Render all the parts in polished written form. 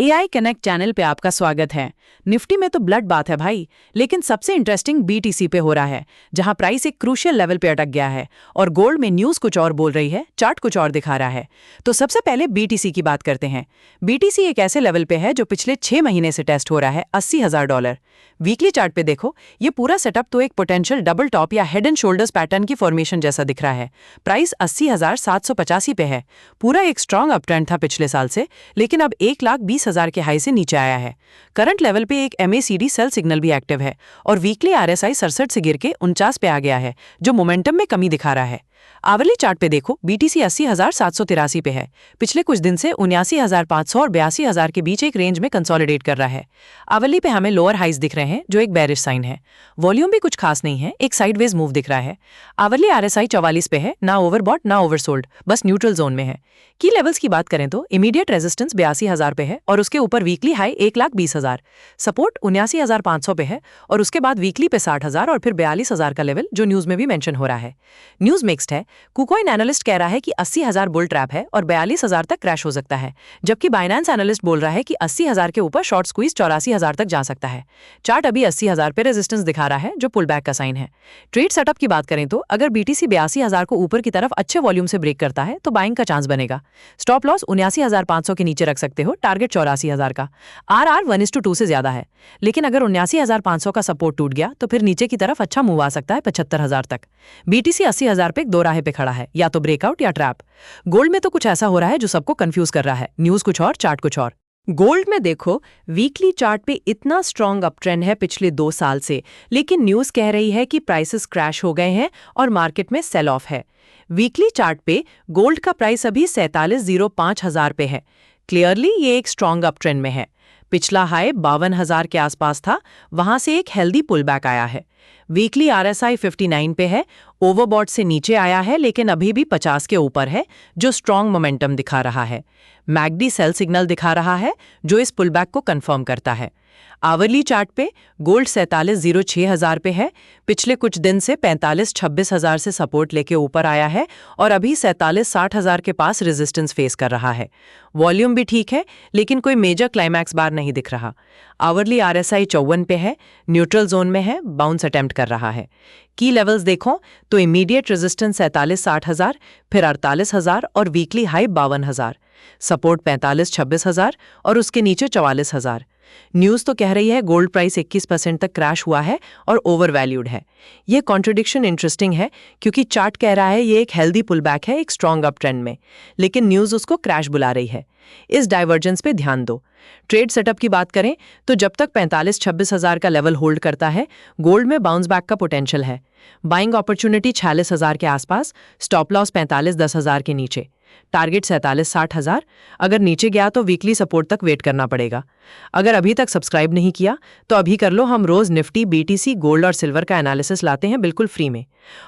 AI connect channel पे आपका स्वागत है। निफ्टी में तो ब्लड बात है भाई, लेकिन सबसे इंटरेस्टिंग बीटीसी पे हो रहा है, जहां प्राइस एक क्रूशियल लेवल पे अटक गया है और गोल्ड में न्यूज़ कुछ और बोल रही है, चार्ट कुछ और दिखा रहा है। तो सबसे पहले बीटीसी की बात करते हैं। बीटीसी एक ऐसे लेवल पे है जो पिछले 6 महीने से टेस्ट हो रहा है, $80,000। वीकली चार्ट पे देखो, ये पूरा सेटअप तो एक पोटेंशियल डबल टॉप या हेड एंड शोल्डर्स पैटर्न की फॉर्मेशन जैसा दिख रहा है। प्राइस 80,785 पे है। पूरा एक स्ट्रॉन्ग अप ट्रेंड था पिछले साल से, लेकिन अब 1,20,000 के हाई से नीचे आया है। करंट लेवल पे एक MACD सेल सिग्नल भी एक्टिव है और वीकली RSI 67 से गिर के 49 पे आ गया है, जो मोमेंटम में कमी दिखा रहा है। आवरली चार्ट पे देखो, BTC 80,783 पे है। पिछले कुछ दिन से 79,500 और 82,000 के बीच एक रेंज में कंसोलिडेट कर रहा है। आवरली पे हमें लोअर हाइज दिख रहे हैं, जो एक बेरिश साइन है। वॉल्यूम भी कुछ खास नहीं है, एक साइडवेज मूव दिख रहा है। आवरली RSI 44 पे है, ना ओवरबॉट ना ओवरसोल्ड, बस न्यूट्रल जोन में है। की लेवल्स की बात करें तो इमीडिएट रेजिस्टेंस 82,000 पे है और उसके ऊपर वीकली हाई 1,20,000। सपोर्ट 79,500 पे है और उसके बाद वीकली पे 60,000 और फिर 42,000 का लेवल, जो न्यूज में भी मेंशन हो रहा है। न्यूज मिक्स्ड है। कुकॉइन एनालिस्ट कह रहा है कि 80,000 बुल ट्रैप है और 42,000 तक क्रैश हो सकता है, जबकि बाइनेंस एनालिस्ट बोल रहा है कि 80,000 के ऊपर शॉर्ट स्क्वीज 84,000 तक जा सकता है। चार्ट अभी 80,000 पे रेजिस्टेंस दिखा रहा है, जो पुल बैक का साइन है। ट्रेड सेटअप की बात करें तो अगर BTC 82,000 को ऊपर की तरफ अच्छे वॉल्यूम से ब्रेक करता है तो बाइंग का चांस बनेगा। स्टॉप लॉस 79,500 के नीचे रख सकते हो, टारगेट 84,000 का। RR 1:2 से ज्यादा है, लेकिन अगर 79,500 का सपोर्ट टूट गया तो फिर नीचे की तरफ अच्छा मूव आ सकता है 75,000 तक। BTC 80,000 पे एक दो राहे पे खड़ा है, या तो ब्रेकआउट या ट्रैप। गोल्ड में तो कुछ ऐसा हो रहा है जो सबको कंफ्यूज कर रहा है, न्यूज कुछ और, चार्ट कुछ और। गोल्ड में देखो, वीकली चार्ट पे इतना स्ट्रॉन्ग अप ट्रेंड है पिछले 2 साल से, लेकिन न्यूज कह रही है कि प्राइसेस क्रैश हो गए हैं और मार्केट में सेल ऑफ है। वीकली चार्ट पे गोल्ड का प्राइस अभी 47,05,000 पे है। क्लियरली ये एक स्ट्रॉन्ग अप ट्रेंड में है। पिछला हाई 52,000 के आसपास था, वहां से एक हेल्दी पुल बैक आया है। वीकली RSI 59 पे है, ओवरबॉट से नीचे आया है लेकिन अभी भी 50 के ऊपर है, जो स्ट्रॉन्ग मोमेंटम दिखा रहा है। मैकडी सेल सिग्नल दिखा रहा है, जो इस पुलबैक को कंफर्म करता है। आवरली चार्ट पे गोल्ड 47,06,000 पे है। पिछले कुछ दिन से 45,26,000 से सपोर्ट लेके ऊपर आया है और अभी 47,60,000 के पास रेजिस्टेंस फेस कर रहा है। वॉल्यूम भी ठीक है, लेकिन कोई मेजर क्लाइमैक्स बार नहीं दिख रहा। आवरली RSI 54 पे है, न्यूट्रल जोन में है, बाउंस अटेम्प्ट कर रहा है। की लेवल्स देखो तो इमीडिएट रेजिस्टेंस 47,60,000, फिर 48,000 और वीकली हाई 52,000। सपोर्ट 45,26,000 और उसके नीचे 44,000। न्यूज तो कह रही है गोल्ड प्राइस 21% तक क्रैश हुआ है और ओवर वैल्यूड है। ये कॉन्ट्रडिक्शन इंटरेस्टिंग है, क्योंकि चार्ट कह रहा है ये एक हेल्दी पुल बैक है एक स्ट्रॉन्ग अप ट्रेंड में, लेकिन न्यूज उसको क्रैश बुला रही है। इस डाइवर्जेंस पे ध्यान दो। ट्रेड सेटअप की बात करें तो जब तक 45,26,000 का लेवल होल्ड करता है, गोल्ड में बाउंस बैक का पोटेंशियल है। बाइंग अपॉर्चुनिटी 46,000 के आसपास, स्टॉप लॉस 45,10,000 के नीचे, टारगेट 47,60,000। अगर नीचे गया तो वीकली सपोर्ट तक वेट करना पड़ेगा। अगर अभी तक सब्सक्राइब नहीं किया तो अभी कर लो। हम रोज निफ्टी, BTC, गोल्ड और सिल्वर का एनालिसिस लाते हैं बिल्कुल फ्री में।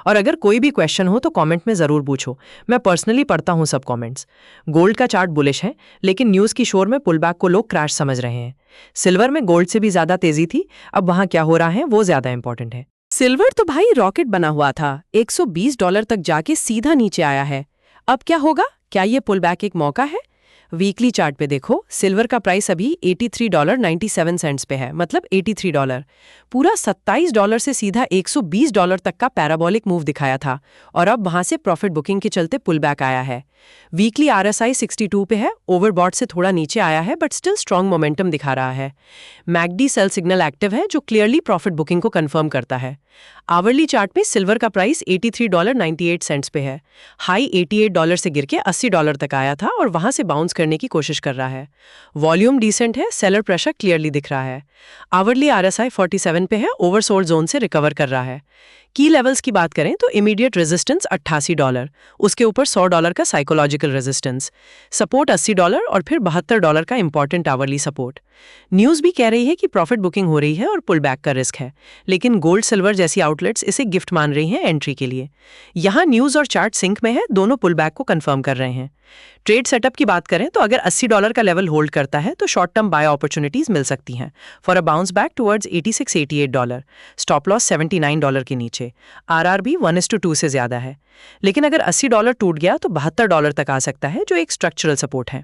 और अगर कोई भी क्वेश्चन हो तो कमेंट में जरूर पूछो, मैं पर्सनली पढ़ता हूं सब कमेंट्स। गोल्ड का चार्ट बुलिश है, लेकिन न्यूज की शोर में पुलबैक को लोग क्रैश समझ रहे हैं। सिल्वर में गोल्ड से भी ज्यादा तेजी थी, अब वहां क्या हो रहा है वो ज्यादा इंपॉर्टेंट है। सिल्वर तो भाई रॉकेट बना हुआ था, $120 तक जाके सीधा नीचे आया है। अब क्या होगा? क्या ये पुल बैक एक मौका है? वीकली चार्ट पे देखो, सिल्वर का प्राइस अभी $83.97 पे है, मतलब $83। पूरा $27 से सीधा $120 तक का पैराबोलिक मूव दिखाया था और अब वहां से प्रॉफिट बुकिंग के चलते पुल बैक आया है। वीकली RSI 62 पे है, ओवरबॉट से थोड़ा नीचे आया है बट स्टिल स्ट्रॉन्ग मोमेंटम दिखा रहा है। मैकडी सेल सिग्नल एक्टिव है, जो क्लियरली प्रॉफिट बुकिंग को कंफर्म करता है। आवरली चार्ट पे सिल्वर का प्राइस $83.98 पे है। हाई $88 से गिर के $80 तक आया था और वहां से बाउंस करने की कोशिश कर रहा है। वॉल्यूम डिसेंट है, सेलर प्रेशर क्लियरली दिख रहा है। आवरली RSI 47 पे है, ओवरसोल्ड जोन से रिकवर कर रहा है। की लेवल्स की बात करें तो इमीडिएट रेजिस्टेंस $88, उसके ऊपर $100 का साइकोलॉजिकल रेजिस्टेंस, सपोर्ट $80 और फिर $72 का इंपॉर्टेंट आवरली सपोर्ट। न्यूज भी कह रही है कि प्रॉफिट बुकिंग हो रही है और पुल बैक का रिस्क है, लेकिन गोल्ड, सिल्वर जैसी आउटलेट्स इसे गिफ्ट मान रही हैं एंट्री के लिए। यहाँ न्यूज और चार्ट सिंक में है, दोनों पुल बैक को कंफर्म कर रहे हैं। ट्रेड सेटअप की बात करें तो अगर $80 का लेवल होल्ड करता है तो शॉर्ट टर्म बाय अपॉर्चुनिटीज मिल सकती हैं for a bounce back towards $86-88। Stop loss $79 के नीचे। RR भी 1:2 से ज्यादा है, लेकिन अगर $80 टूट गया तो $72 तक आ सकता है, जो एक स्ट्रक्चरल सपोर्ट है।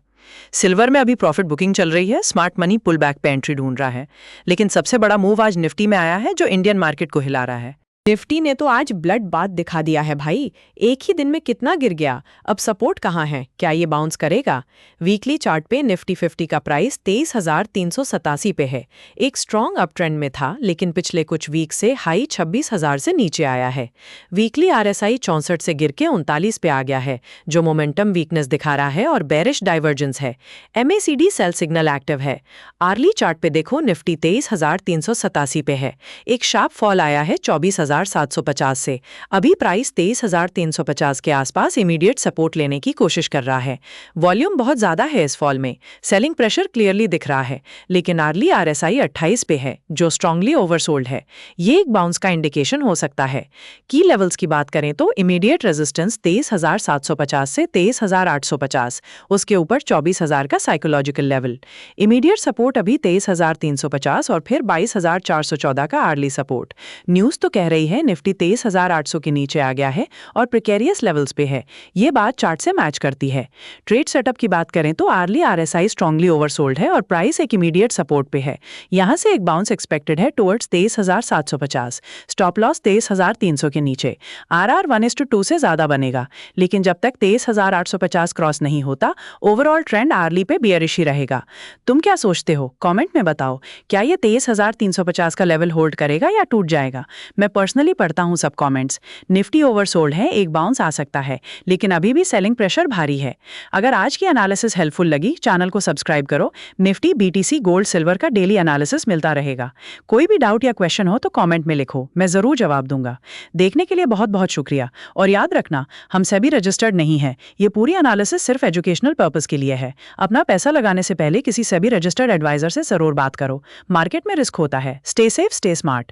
सिल्वर में अभी प्रॉफिट बुकिंग चल रही है, स्मार्ट मनी पुल बैक पे एंट्री ढूंढ रहा है। लेकिन सबसे बड़ा मूव आज निफ्टी में आया है जो इंडियन मार्केट को हिला रहा है। निफ्टी ने तो आज ब्लड बाथ दिखा दिया है भाई। एक ही दिन में कितना गिर गया। अब सपोर्ट कहाँ है? क्या ये बाउंस करेगा? वीकली चार्ट पे निफ्टी 50 का प्राइस 23,387 पे है। एक स्ट्रॉन्ग अप ट्रेंड में था, लेकिन पिछले कुछ वीक से हाई 26,000 से नीचे आया है। वीकली आरएसआई 64 से गिर के 39 पे आ गया है, जो मोमेंटम वीकनेस दिखा रहा है और बेरिश डाइवर्जेंस है। एमएसीडी सेल सिग्नल एक्टिव है। आर्ली चार्ट पे देखो, निफ्टी 23,387 पे है। एक शार्प फॉल आया है 24,750 से। अभी प्राइस 23,350 के आसपास इमीडिएट सपोर्ट लेने की कोशिश कर रहा है। वॉल्यूम बहुत ज्यादा है इस फॉल में, सेलिंग प्रेशर क्लियरली दिख रहा है, लेकिन आर्ली आरएसआई 28 पे है, जो स्ट्रांगली ओवरसोल्ड है। ये एक बाउंस का इंडिकेशन हो सकता है। की लेवल्स की बात करें तो इमीडिएट रेजिस्टेंस 23,750 से 23,850, उसके ऊपर 24,000 का साइकोलॉजिकल लेवल। इमीडिएट सपोर्ट अभी 23,350 और फिर 22,414 का आर्ली सपोर्ट। न्यूज़ तो कह रही है निफ्टी 23,800 के नीचे आ गया है और प्रिकेरियस लेवल्स पे है। ये बात चार्ट से मैच करती है। ट्रेड सेटअप की बात करें तो आर्ली आरएसआई स्ट्रांगली ओवरसोल्ड है और प्राइस एक इमीडिएट सपोर्ट पे है। यहां से एक बाउंस एक्सपेक्टेड है टुवर्ड्स 23,750। स्टॉप लॉस 23,300 के नीचे। आरआर 1:2 से ज्यादा बनेगा, लेकिन जब तक 23,850 क्रॉस नहीं होता, ओवरऑल ट्रेंड आर्ली पे बियरिश ही रहेगा। तुम क्या सोचते हो? कमेंट में बताओ। क्या ये 23,350 का लेवल होल्ड करेगा या टूट जाएगा? मैं पर्सनली पढ़ता हूं सब कमेंट्स। निफ्टी ओवरसोल्ड है, एक बाउंस आ सकता है, लेकिन अभी भी सेलिंग प्रेशर भारी है। अगर आज की एनालिसिस हेल्पफुल लगी, चैनल को सब्सक्राइब करो। निफ्टी, बीटीसी, गोल्ड, सिल्वर का डेली एनालिसिस मिलता रहेगा। कोई भी डाउट या क्वेश्चन हो तो कमेंट में लिखो, मैं जरूर जवाब दूंगा। देखने के लिए बहुत बहुत शुक्रिया। और याद रखना, हम सभी रजिस्टर्ड नहीं हैं। ये पूरी एनालिसिस सिर्फ एजुकेशनल पर्पस के लिए है। अपना पैसा लगाने से पहले किसी सभी रजिस्टर्ड एडवाइजर से जरूर बात करो। मार्केट में रिस्क होता है। Stay safe, stay smart.